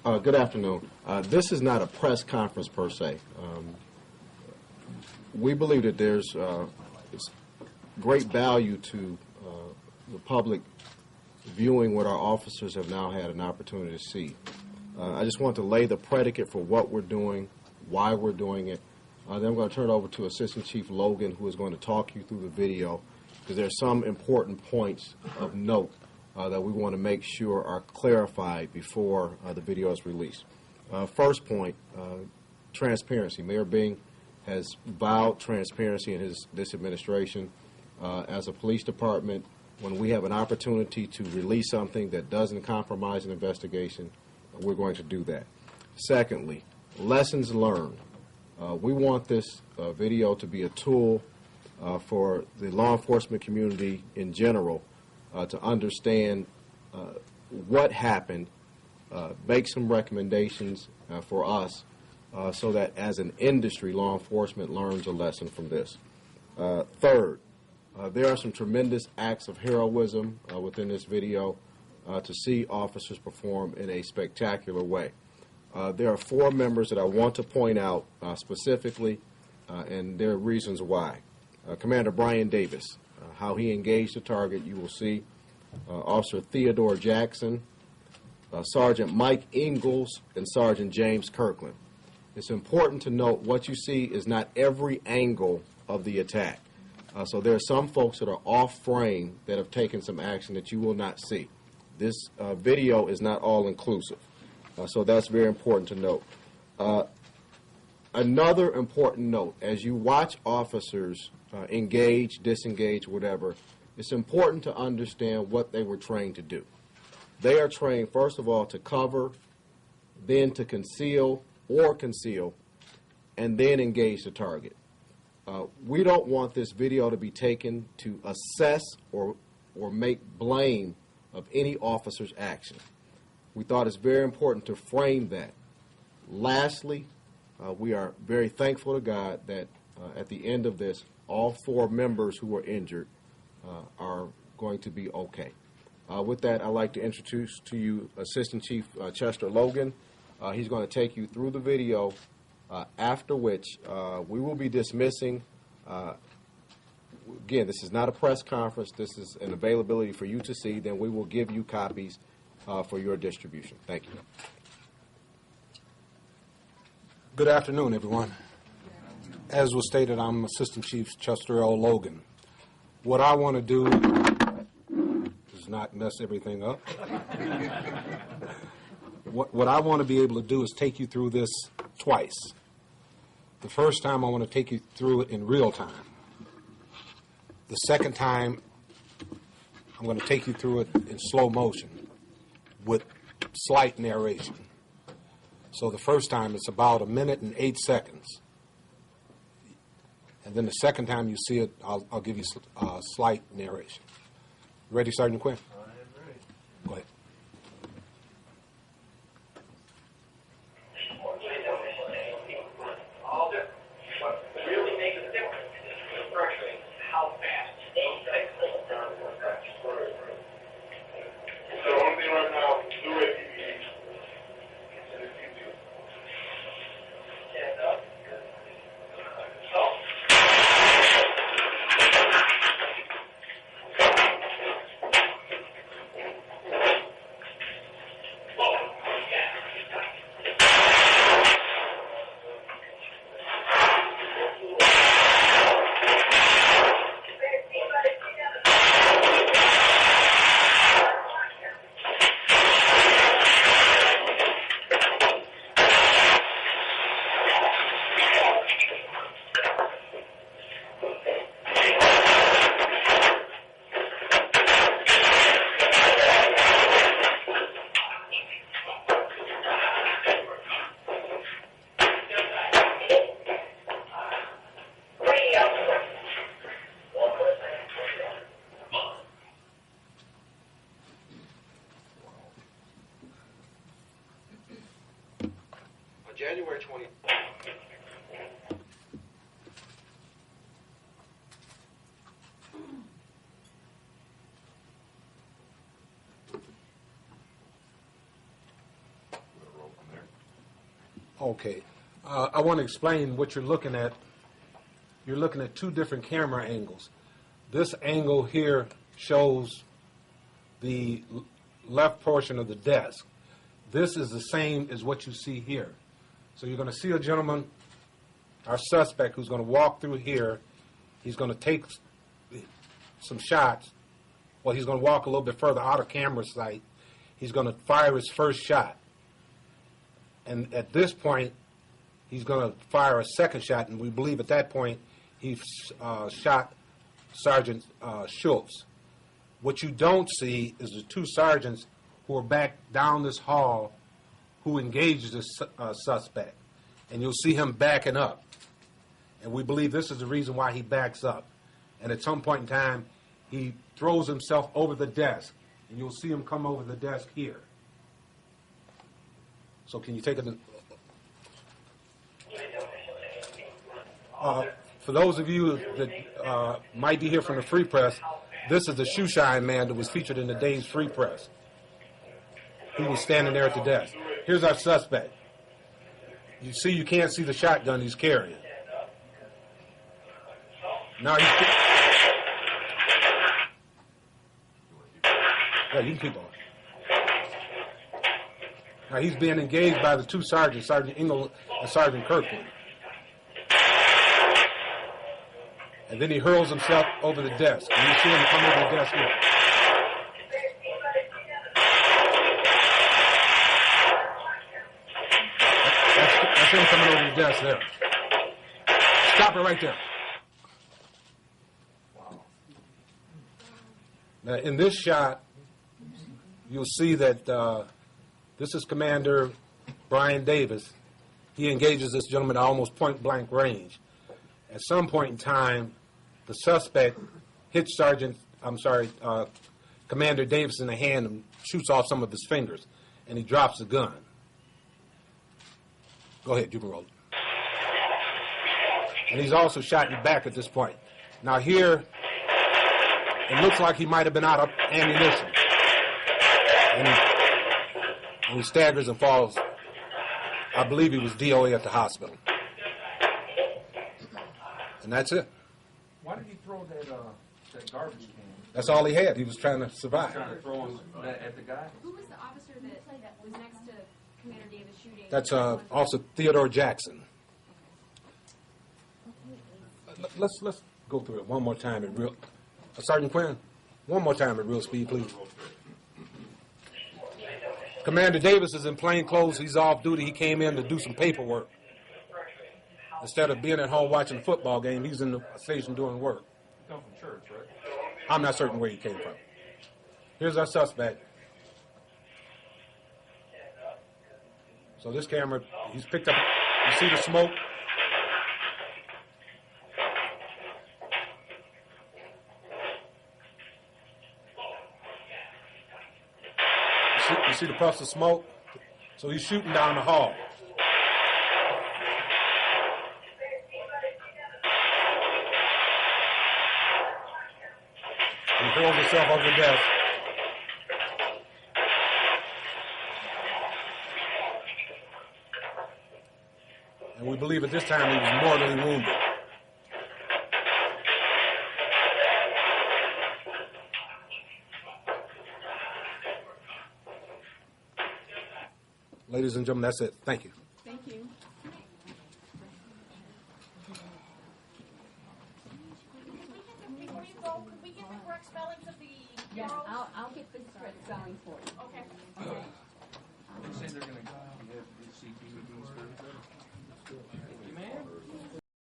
Good afternoon. This is not a press conference per se. We believe that there's great value to the public viewing what our officers have now had an opportunity to see. I just want to lay the predicate for what we're doing, why we're doing it. Then I'm going to turn it over to Assistant Chief Logan, who is going to talk you through the video, because there are some important points of note that we want to make sure are clarified before the video is released. First point, transparency. Mayor Bing has vowed transparency in this administration. As a police department, when we have an opportunity to release something that doesn't compromise an investigation, we're going to do that. Secondly, lessons learned. We want this video to be a tool for the law enforcement community in general to understand what happened, make some recommendations for us so that as an industry, law enforcement learns a lesson from this. Third, there are some tremendous acts of heroism within this video to see officers perform in a spectacular way. There are 4 members that I want to point out specifically, and there are reasons why. Commander Brian Davis, how he engaged the target, you will see. Officer Theodore Jackson, Sergeant Mike Ingalls, and Sergeant James Kirkland. It's important to note what you see is not every angle of the attack. So there are some folks that are off frame that have taken some action that you will not see. This video is not all inclusive. So that's very important to note. Another important note, as you watch officers engage, disengage, whatever, it's important to understand what they were trained to do. They are trained, first of all, to cover, then to conceal, and then engage the target. We don't want this video to be taken to assess or make blame of any officer's action. We thought it's very important to frame that. Lastly, we are very thankful to God that at the end of this, all 4 members who were injured are going to be okay. With that, I'd like to introduce to you Assistant Chief Chester Logan. He's going to take you through the video, after which we will be dismissing. Again, this is not a press conference. This is an availability for you to see. Then we will give you copies for your distribution. Thank you. Good afternoon, everyone. As was stated, I'm Assistant Chief Chester L. Logan. What I want to do is not mess everything up. What I want to be able to do is take you through this twice. The first time I want to take you through it in real time. The second time I'm going to take you through it in slow motion with slight narration. So the first time it's about 1 minute and 8 seconds. And then the second time you see it, I'll give you slight narration. Ready, Sergeant Quinn? I am ready. Go ahead. What really makes a difference is pressuring how fast. So the only thing right now, do it. Stand up. January 20th. Okay. I want to explain what you're looking at. You're looking at two different camera angles. This angle here shows the left portion of the desk. This is the same as what you see here. So you're going to see a gentleman, our suspect, who's going to walk through here. He's going to take some shots. Well, he's going to walk a little bit further out of camera sight. He's going to fire his first shot. And at this point, he's going to fire a second shot, and we believe at that point he shot Sergeant Schultz. What you don't see is the two sergeants who are back down this hall who engaged this suspect. And you'll see him backing up. And we believe this is the reason why he backs up. And at some point in time, he throws himself over the desk. And you'll see him come over the desk here. So can you take it? For those of you that might be here from the Free Press, this is the shoe shine man that was featured in the day's Free Press. He was standing there at the desk. Here's our suspect. You see, you can't see the shotgun he's carrying. Now he's... Yeah, you can keep on. Now he's being engaged by the two sergeants, Sergeant Engel and Sergeant Kirkland. And then he hurls himself over the desk. And you see him come over the desk here. That's him coming over the desk there. Stop it right there. Now, in this shot, you'll see that this is Commander Brian Davis. He engages this gentleman at almost point-blank range. At some point in time, the suspect hits Commander Davis in the hand and shoots off some of his fingers, and he drops the gun. Go ahead, you can roll it. And he's also shot in the back at this point. Now here, it looks like he might have been out of ammunition. And he staggers and falls. I believe he was DOA at the hospital. And that's it. Why did he throw that garbage can? That's all he had. He was trying to survive. Trying to throw that at the guy? Who was the officer that was next to Commander Davis shooting? That's Officer Theodore Jackson. Let's go through it one more time at real. Sergeant Quinn, one more time at real speed, please. Commander Davis is in plain clothes. He's off duty. He came in to do some paperwork. Instead of being at home watching a football game, he's in the station doing work. You come from church, right? I'm not certain where he came from. Here's our suspect. So this camera, he's picked up, you see the smoke? You see the puffs of smoke? So he's shooting down the hall. He throws himself over the desk. And we believe at this time he was mortally wounded. Ladies and gentlemen, that's it. Thank you. Thank you. Before you go, could we get the correct spellings of the Yes, heroes? I'll get the correct spelling for you. Okay. They say they're going to have the CTE.